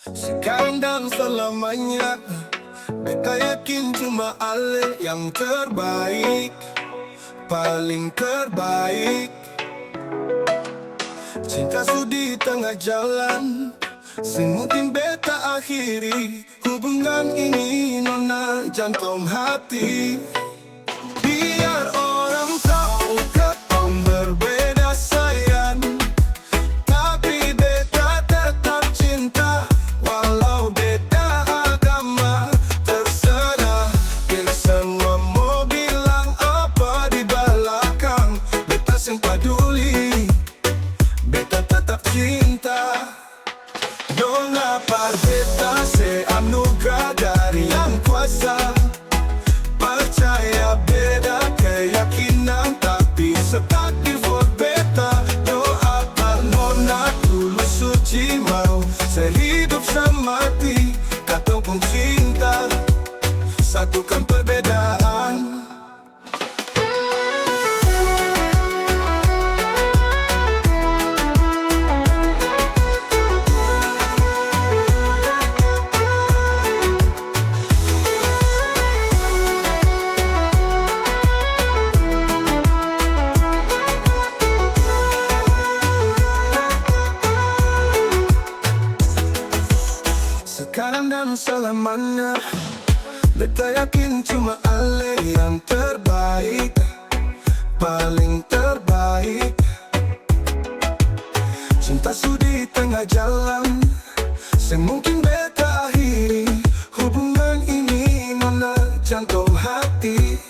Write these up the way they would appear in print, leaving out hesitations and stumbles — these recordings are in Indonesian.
Sekarang dan selamanya, beta yakin cuma Ale yang terbaik, paling terbaik. Cinta sudi tengah jalan, semungkin beta akhiri hubungan ini, nona jantung hati. Biar orang tahu katong berbeda sayang, tapi beta tetap cinta. Walau beda agama, terserah. Biar semua mau bilang apa di belakang, beta sing peduli, beta tetap cinta. Nona par beta se anugerah dari Yang Kuasa. Percaya beda keyakinan, tapi setak di vote beta. Doakan nona tulus suci mau sehidup semati, katong pun cinta, satukan perbedaan. Sekarang dan selamanya, beta yakin cuma Ale yang terbaik, paling terbaik. Cinta sudi tengah jalan, semungkin beta akhiri hubungan ini, nona jantung hati.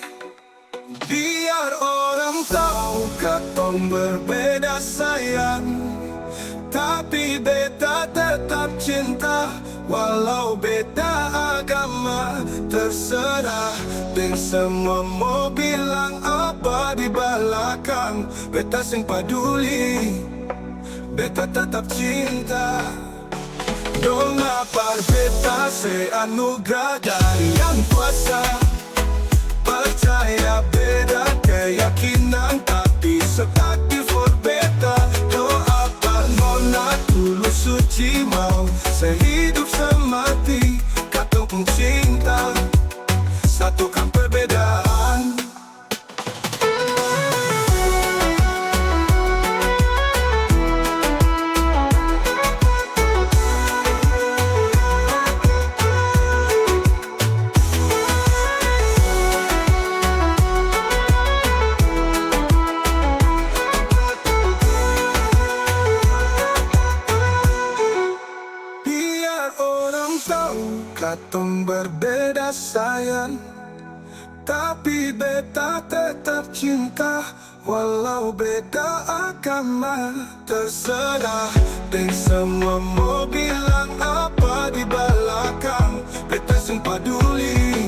Biar orang tahu katong berbeda sayang, tapi beta tetap cinta. Walau beda agama, terserah. Dan semua mau bilang apa di belakang, beta sing peduli, beta tetap cinta. Nona par beta se anugerah dari Yang Kuasa. Percaya beda keyakinan, tapi setak di vote beta. Doakan nona tulus suci mau sehidup semati, katong pun cinta, satukan perbedaan. Katong berbeda sayang, tapi beta tetap cinta. Walau beda agama, terserah. Dan semua mau bilang apa di belakang, beta sing peduli,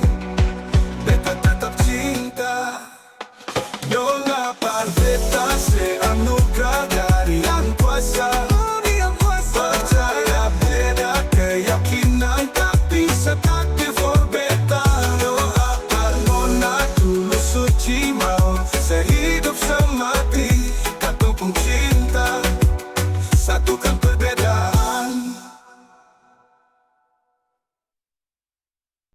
beta tetap cinta. Nona par beta se anugerah dari Yang Kuasa. Percaya beda keyakinan, tapi setak di vote beta. Doakan nona tulus suci mau sehidup